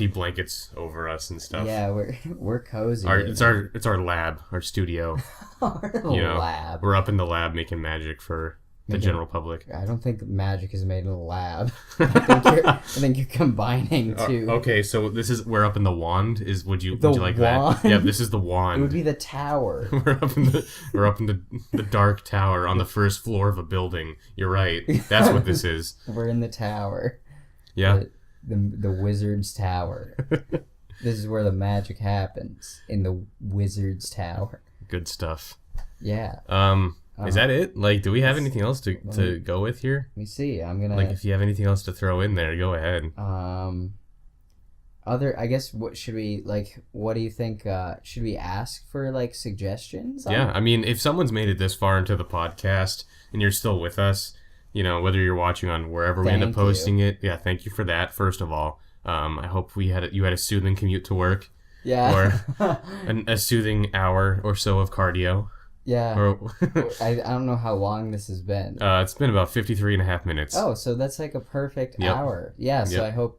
blankets over us and stuff. Yeah, we're cozy. It's our lab, our studio. Our lab. We're up in the lab making magic for the general public. I don't think magic is made in a lab. I think you're combining two. Okay, so we're up in the wand. Would you like wand? that? Yeah, this is the wand. It would be the tower. we're up in the dark tower on the first floor of a building. You're right. That's what this is. We're in the tower. Yeah. The wizard's tower. This is where the magic happens, in the wizard's tower. Good stuff. Yeah. Is that it? Like, do we have anything else to go with here? Let me see. I'm gonna, like, if you have anything else to throw in there, go ahead. I guess, what do you think? Should we ask for, like, suggestions? Yeah, I mean, if someone's made it this far into the podcast and you're still with us, whether you're watching on wherever we end up posting it, yeah, thank you for that. First of all, I hope you had a soothing commute to work. Yeah. Or a soothing hour or so of cardio. Yeah. Or I don't know how long this has been. It's been about 53 and a half minutes. Oh, so that's like a perfect hour. Yeah, so Yep.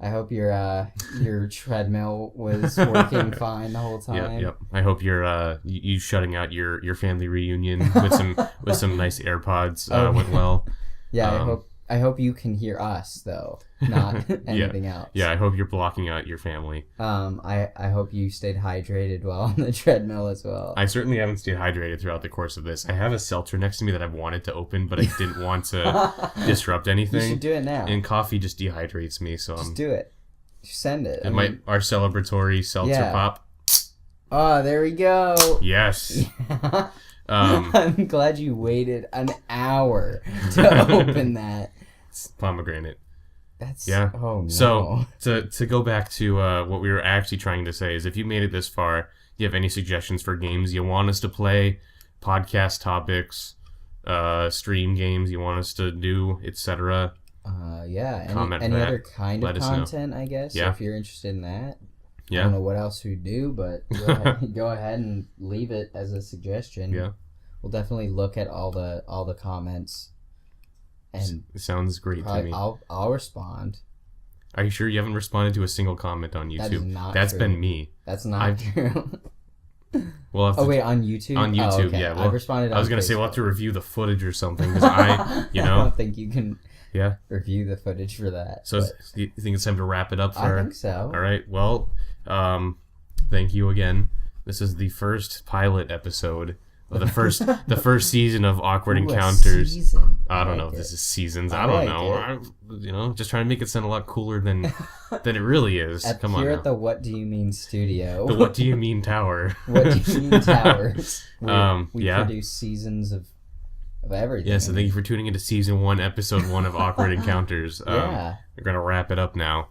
I hope your treadmill was working fine the whole time. Yep. I hope you're you shutting out your family reunion with some nice AirPods went well. Yeah, I hope you can hear us though, not anything else. Yeah, I hope you're blocking out your family. I hope you stayed hydrated while on the treadmill as well. I certainly haven't stayed hydrated throughout the course of this. I have a seltzer next to me that I've wanted to open, but I didn't want to disrupt anything. You should do it now. And coffee just dehydrates me, so just do it. Just send it. And our celebratory seltzer pop. Oh, there we go. Yes. I'm glad you waited an hour to open that. It's pomegranate. That's Oh no. So to go back to what we were actually trying to say is, if you made it this far, do you have any suggestions for games you want us to play, podcast topics, stream games you want us to do, etc.? Yeah. Comment Any that. other kind Let of us know. content, I guess, Yeah. if you're interested in that. I Yeah. don't know what else we do, but go ahead and leave it as a suggestion. Yeah. We'll definitely look at all the comments, and Sounds great to me. I'll respond. Are you sure you haven't responded to a single comment on YouTube? That is not That's true. been me. That's not true. We'll have to, Oh wait, on YouTube. on YouTube, oh, okay. yeah. Well, I've responded. I was on gonna say we'll Facebook. have to review the footage or something because I know, don't think you can yeah. review the footage for that. So but you think it's time to wrap it up for? I think so. All right. Well, thank you again. This is the first pilot episode of the first season of Awkward Ooh, Encounters. season. I don't know like if this it. is seasons. I I don't like know. Just trying to make it sound a lot cooler than it really is. Come on Here now. at the What Do You Mean studio. The What Do You Mean Tower. What Do You Mean Towers? We yeah. produce seasons of everything. Yeah, so thank you for tuning into season 1, episode 1 of Awkward Encounters. Yeah. We're gonna wrap it up now.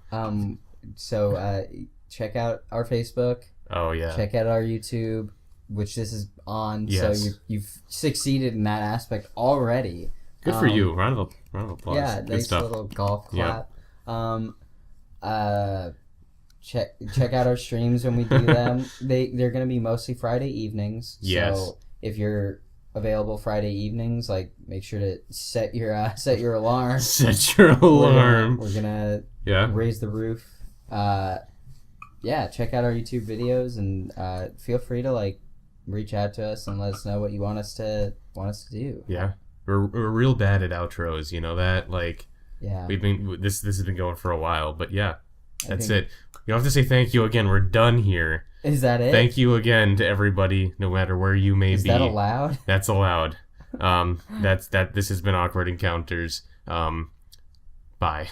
So check out our Facebook. Oh yeah. Check out our YouTube, which this is on. Yes. So you've succeeded in that aspect already. Good for you. Round of applause. Yeah, Good nice stuff. little golf Yeah. clap. Check out our streams when we do them. They're gonna be mostly Friday evenings. Yes. So if you're available Friday evenings, like make sure to set your alarm. Set your alarm. We're gonna Yeah. raise the roof. Yeah, check out our YouTube videos and feel free to reach out to us and let us know what you want us to do. Yeah. We're real bad at outros, you know that? Yeah. We've been this has been going for a while, but yeah. That's think- it. You don't have to say thank you again. We're done here. Is that it? Thank you again to everybody, no matter where you may Is be. that allowed? That's allowed. This has been Awkward Encounters. Bye.